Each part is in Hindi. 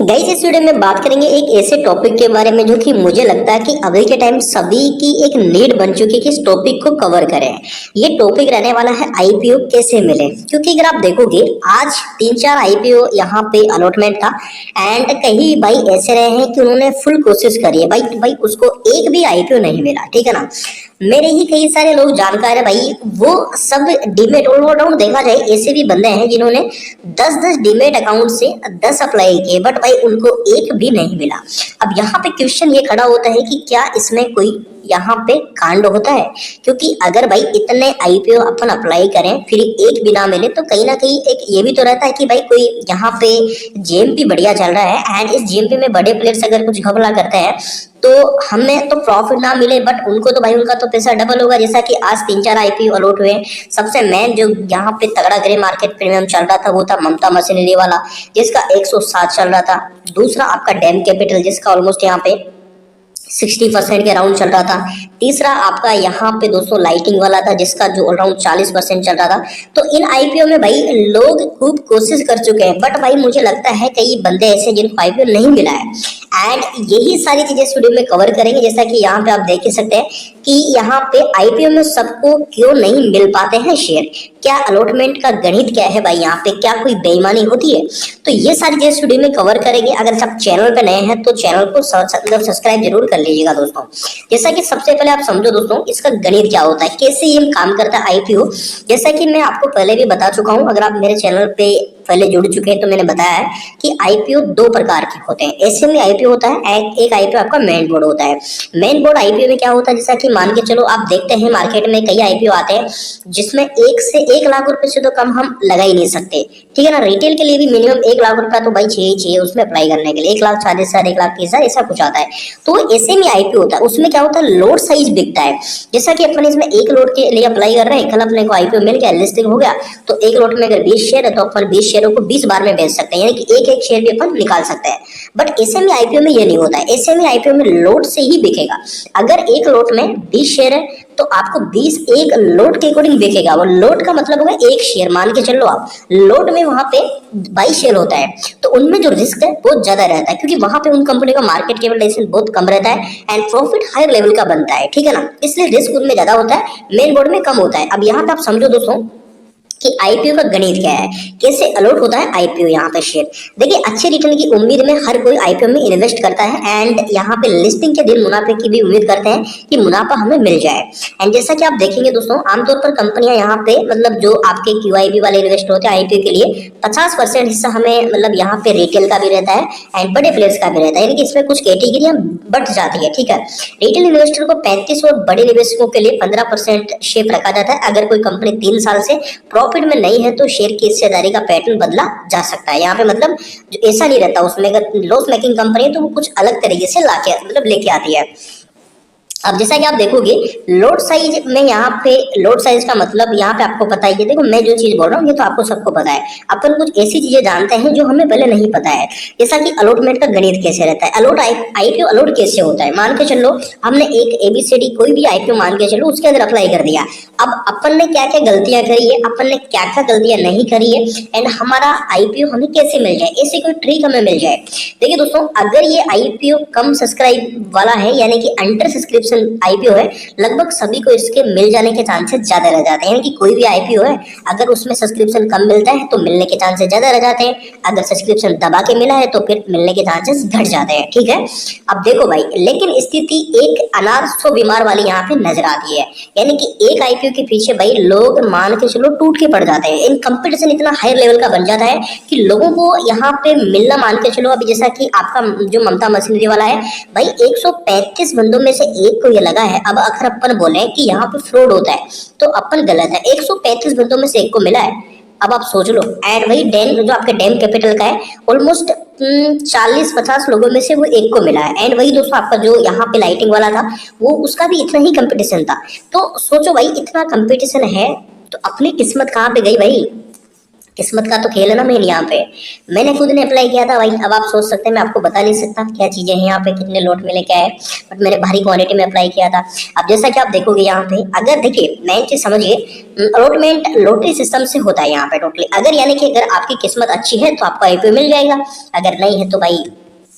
गाइस इस वीडियो में बात करेंगे एक ऐसे टॉपिक के बारे में जो कि मुझे लगता है कि अभी के टाइम सभी की एक नीड बन चुकी है कि इस टॉपिक को कवर करें। ये टॉपिक रहने वाला है आईपीओ कैसे मिले, क्योंकि अगर आप देखोगे आज 3-4 आईपीओ यहाँ पे अलॉटमेंट था एंड कहीं भाई ऐसे रहे हैं कि उन्होंने फुल कोशिश करी है भाई उसको एक भी आईपीओ नहीं मिला, ठीक है ना। मेरे ही कई सारे लोग जानकार है भाई, वो सब डीमेट ऑलराउंड देखा जाए ऐसे भी बंदे हैं जिन्होंने 10-10 डीमेट अकाउंट से 10 अप्लाई किए बट भाई उनको एक भी नहीं मिला। अब यहाँ पे क्वेश्चन ये खड़ा होता है कि क्या इसमें कोई यहाँ पे कांड होता है, क्योंकि अगर भाई इतने आईपीओ अपन अप्लाई करें फिर एक भी ना मिले तो कहीं ना कहीं एक ये भी तो रहता है कि भाई कोई यहाँ पे जेएमपी बढ़िया चल रहा है एंड इस जेएमपी में बड़े प्लेयर्स अगर कुछ घपला करते हैं तो हमें तो प्रॉफिट ना मिले बट उनको तो भाई उनका तो पैसा डबल होगा। जैसा कि आज 3-4 आईपीओ अलॉट हुए। सबसे मेन जो यहाँ पे तगड़ा ग्रे मार्केट प्रीमियम चल रहा था वो था ममता मशीनरी वाला, जिसका 107 चल रहा था। दूसरा आपका डैम कैपिटल जिसका ऑलमोस्ट यहाँ पे 60% के राउंड चल रहा था। तीसरा आपका यहाँ पे दोस्तों लाइटिंग वाला था जिसका जो अराउंड 40% चल रहा था। तो इन आईपीओ में भाई लोग खूब कोशिश कर चुके हैं बट भाई मुझे लगता है कई बंदे ऐसे जिनको आईपीओ नहीं मिला है एंड यही सारी चीजें इस वीडियो में कवर करेंगे। जैसा कि यहाँ पे आप देख ही सकते हैं कि यहाँ पे आईपीओ में सबको क्यों नहीं मिल पाते हैं शेयर, क्या अलॉटमेंट का गणित क्या है भाई, यहाँ पे क्या कोई बेईमानी होती है, तो ये सारी चीजें इस वीडियो में कवर करेंगे। अगर सब चैनल पे नए हैं तो चैनल को सब्सक्राइब जरूर कर लीजिएगा दोस्तों। जैसा कि सबसे पहले आप समझो दोस्तों इसका गणित क्या होता है, कैसे ये काम करता है आईपीओ। जैसा कि मैं आपको पहले भी बता चुका हूँ, अगर आप मेरे चैनल पे पहले जुड़ चुके हैं तो मैंने बताया है कि आईपीओ 2 प्रकार के होते हैं। ऐसे में आईपीओ होता है एक आईपीओ आपका मेन बोर्ड होता है। मेन बोर्ड आईपीओ में क्या होता है, जैसा कि मान के चलो आप देखते हैं मार्केट में कई आईपीओ आते हैं जिसमें 1 से 1 लाख रुपए से तो कम हम लगा ही नहीं सकते, ठीक है ना। रिटेल के लिए भी मिनिमम 1 लाख रुपया तो भाई चाहिए उसमें अप्लाई करने के लिए, 1,40,000 1,30,000 ऐसा कुछ आता है। तो ऐसे में आईपीओ होता है, उसमें क्या होता है लोड साइज बिकता है। जैसा कि अपन इसमें 1 लोड के लिए अप्लाई कर रहे हैं, कल अपने को आईपीओ मिल गया, लिस्टिंग हो गया, तो 1 लोड में अगर 20 शेयर है तो अपन 20 शेयरों को 20 बार में बेच सकते हैं, यानी कि एक शेयर भी अपन निकाल सकते हैं। बट एसएमई आईपीओ में ये नहीं होता है। एसएमई आईपीओ में लोड से ही बिकेगा। अगर एक लोट में 20 शेयर है तो आपको 20 एक लोट के अकॉर्डिंग बिकेगा। वो लोट का मतलब होगा एक शेयर, मान के चलो आप लोट में वहां पे 22 शेयर होता है तो उनमें जो रिस्क है बहुत ज्यादा रहता है, क्योंकि वहां पे उन कंपनी का मार्केट कैपिटलाइजेशन बहुत कम रहता है एंड प्रॉफिट हायर लेवल का बनता है, ठीक है ना। इसलिए रिस्क उनमें ज्यादा होता है, मेन बोर्ड में कम होता है। अब यहाँ पे आप समझो दोस्तों कि आईपीओ का गणित क्या है, कैसे अलॉट होता है आईपीओ यहाँ पे शेयर। देखिए अच्छे रिटर्न की उम्मीद में हर कोई आईपीओ में इन्वेस्ट करता है एंड यहाँ पे लिस्टिंग के दिन मुनाफे की भी उम्मीद करते हैं कि मुनाफा हमें मिल जाए। एंड जैसा कि आप देखेंगे दोस्तों आमतौर पर कंपनियां यहाँ पे मतलब जो आपके क्यूआईबी वाले इन्वेस्टर होते हैं आईपीओ के लिए 50% हिस्सा हमें मतलब यहाँ पे रिटेल का भी रहता है एंड बड़े प्लेयर्स का भी रहता है, यानी कि इसमें कुछ कैटेगरियां बढ़ जाती है, ठीक है। रिटेल इन्वेस्टर को 35 और बड़े निवेशकों के लिए 15% शेयर रखा जाता है। अगर कोई कंपनी 3 साल से प्रॉफिट में नहीं है तो शेयर की हिस्सेदारी का पैटर्न बदला जा सकता है। यहाँ पे मतलब जो ऐसा नहीं रहता, उसमें अगर लॉस मेकिंग कंपनी है तो वो कुछ अलग तरीके से लाके मतलब लेके आती है। अब जैसा कि आप देखोगे लोड साइज में यहाँ पे लोड साइज का मतलब यहाँ पे आपको पता ही है। देखो मैं जो चीज बोल रहा हूँ ये तो आपको सबको पता है, अपन कुछ ऐसी चीजें जानते हैं जो हमें पहले नहीं पता है। जैसा कि अलॉटमेंट का गणित कैसे रहता है, अलॉट आईपीओ अलॉट कैसे होता है। मान के चलो हमने एक एबीसीडी कोई भी आईपीओ मान के चलो उसके अंदर अप्लाई कर दिया। अब अपन ने क्या क्या गलतियां करी है, अपन ने क्या क्या गलतियां नहीं करी है एंड हमारा आईपीओ हमें कैसे मिल जाए, ऐसी कोई ट्रिक हमें मिल जाए। देखिए दोस्तों अगर ये आईपीओ कम सब्सक्राइब वाला है यानी कि अंडर सब्सक्रिप्शन आईपीओ है, लगभग सभी को इसके मिल जाने के चांसेस ज्यादा रह जाते हैं। यानी कि कोई भी आईपीओ है अगर उसमें सब्सक्रिप्शन कम मिलता है तो मिलने के चांसेस ज्यादा रह जाते हैं, अगर सब्सक्रिप्शन दबा के मिला है तो फिर मिलने के चांसेस घट जाते हैं, ठीक है। अब देखो भाई लेकिन स्थिति एक अनार 100 बीमार वाली यहाँ पे नजर आती है, यानी कि एक आईपीओ के पीछे भाई लोग मान के चलो टूट के पड़ जाते हैं। इन कंपटीशन इतना हाई लेवल का बन जाता है कि लोगों को यहाँ पे मिलना मान के चलो। अभी जैसा कि आपका जो ममता मशीनरी वाला है भाई 135 बंदों में से एक को ये लगा है। अब अगर अपन बोले कि यहाँ पे फ्रॉड होता है तो अपन गलत है, 135 बंदों में से एक को मिला है। अब आप सोच लो एंड वही डैम जो आपके डैम कैपिटल का है ऑलमोस्ट 40-50 लोगों में से वो एक को मिला है। एंड वही दोस्तों आपका जो यहाँ पे लाइटिंग वाला था वो उसका भी इतना ही कंपटीशन था। तो सोचो भाई इतना कंपटीशन है तो अपनी किस्मत कहाँ पे गई भाई। किस्मत का तो खेल है ना मेन यहाँ पे। मैंने खुद ने अप्लाई किया था भाई। अब आप सोच सकते हैं, मैं आपको बता नहीं सकता क्या चीजें हैं यहाँ पे, कितने लॉट मिले क्या है, बट मैंने भारी क्वांटिटी में अप्लाई किया था। अब जैसा कि आप देखोगे यहाँ पे, अगर देखिए मेन चीज समझिए, अलॉटमेंट लॉटरी सिस्टम से होता है यहाँ पे टोटली। अगर यानी कि अगर आपकी किस्मत अच्छी है तो आपको आईपीओ मिल जाएगा, अगर नहीं है तो भाई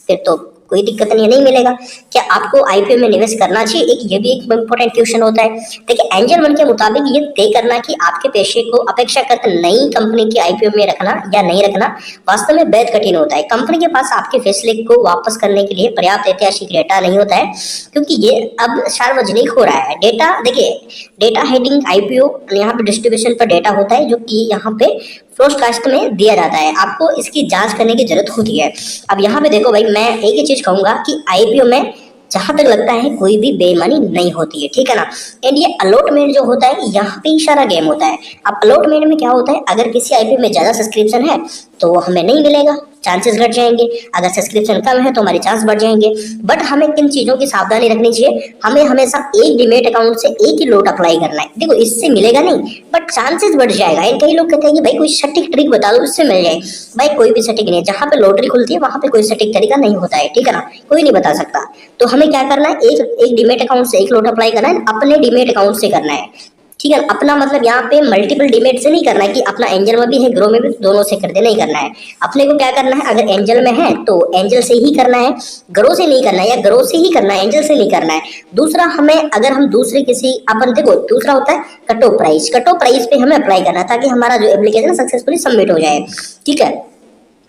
फिर तो कोई दिक्कत नहीं है, नहीं मिलेगा। क्या आपको आईपीओ में निवेश करना चाहिए, एक ये भी एक इंपॉर्टेंट क्वेश्चन होता है। देखिए एंजल वन के मुताबिक ये तय करना कि आपके पैसे को अपेक्षाकृत नई कंपनी की आईपीओ में रखना या नहीं रखना वास्तव में बेहद कठिन होता है। कंपनी के पास आपके फैसले को वापस करने के लिए पर्याप्त ऐतिहासिक डेटा नहीं होता है, क्योंकि ये अब सार्वजनिक हो रहा है। डेटा देखिए, डेटा हेडिंग आईपीओ यहाँ पे डिस्ट्रीब्यूशन पर डेटा होता है, जो कि यहाँ पे पोस्टकास्ट में दिया जाता है। आपको इसकी जांच करने की जरूरत होती है। अब यहाँ पे देखो भाई, मैं एक ही चीज कहूंगा कि आईपीओ में जहां तक लगता है कोई भी बेईमानी नहीं होती है, ठीक है ना। एंड ये अलॉटमेंट जो होता है यहाँ पे इशारा गेम होता है। अब अलॉटमेंट में क्या होता है, अगर किसी आईपीओ में ज्यादा सब्सक्रिप्शन है तो वो हमें नहीं मिलेगा, चांसेस घट जाएंगे। अगर सब्सक्रिप्शन कम है तो हमारे चांस बढ़ जाएंगे। बट हमें किन चीजों की सावधानी रखनी चाहिए, हमें हमेशा एक डीमेट अकाउंट से एक ही लॉट अप्लाई करना है। देखो इससे मिलेगा नहीं, बट चांसेस बढ़ जाएगा। एंड कई लोग कहते हैं कि भाई कोई सटीक ट्रिक बता दो उससे मिल जाए। भाई कोई भी सटीक नहीं है, जहां पे लॉटरी खुलती है वहां पे कोई सटीक तरीका नहीं होता है, ठीक है ना, कोई नहीं बता सकता। तो हमें क्या करना है, एक डीमेट अकाउंट से एक लॉट अप्लाई करना है, अपने डीमेट अकाउंट से करना है, ठीक है। अपना मतलब यहाँ पे मल्टीपल डीमेट से नहीं करना है कि अपना एंजल में भी है ग्रो में भी, दोनों से कर दे, नहीं करना है। अपने को क्या करना है, अगर एंजल में है तो एंजल से ही करना है, ग्रो से नहीं करना है, या ग्रो से ही करना है, एंजल से नहीं करना है। दूसरा, हमें अगर हम दूसरे किसी अपन देखो, दूसरा होता है cut off price. Cut off price पे हमें अप्लाई करना है ताकि हमारा जो एप्लीकेशन सक्सेसफुली सबमिट हो जाए, ठीक है,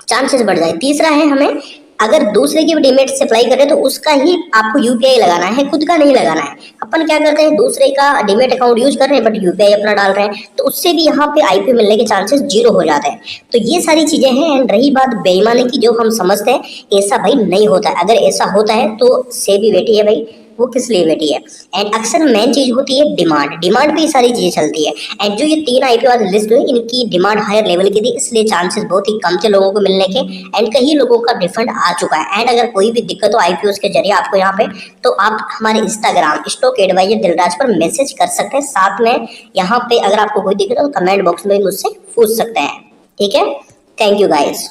चांसेस बढ़ जाए। तीसरा है, हमें अगर दूसरे की डीमेट से अप्लाई करें तो उसका ही आपको यूपीआई लगाना है, खुद का नहीं लगाना है। अपन क्या करते हैं, दूसरे का डीमेट अकाउंट यूज कर रहे हैं बट यूपीआई अपना डाल रहे हैं, तो उससे भी यहाँ पे आईपीओ मिलने के चांसेस जीरो हो जाते हैं। तो ये सारी चीजें हैं। एंड रही बात बेईमानी की, जो हम समझते हैं, ऐसा भाई नहीं होता है। अगर ऐसा होता है तो से भी बेटी है भाई, वो किस लिए बैठी है। एंड अक्सर मेन चीज होती है डिमांड, डिमांड पे ये सारी चीजें चलती है। एंड जो ये 3 आईपीओ वाली लिस्ट हुई, इनकी डिमांड हायर लेवल की थी, इसलिए चांसेस बहुत ही कम थे लोगों को मिलने के। एंड कई लोगों का रिफंड आ चुका है। एंड अगर कोई भी दिक्कत हो आईपीओ के जरिए आपको यहाँ पे, तो आप हमारे इंस्टाग्राम स्टॉक एडवाइजर दिलराज पर मैसेज कर सकते हैं। साथ में यहाँ पे अगर आपको कोई दिक्कत हो तो कमेंट बॉक्स में मुझसे पूछ सकते हैं, ठीक है। Thank you guys.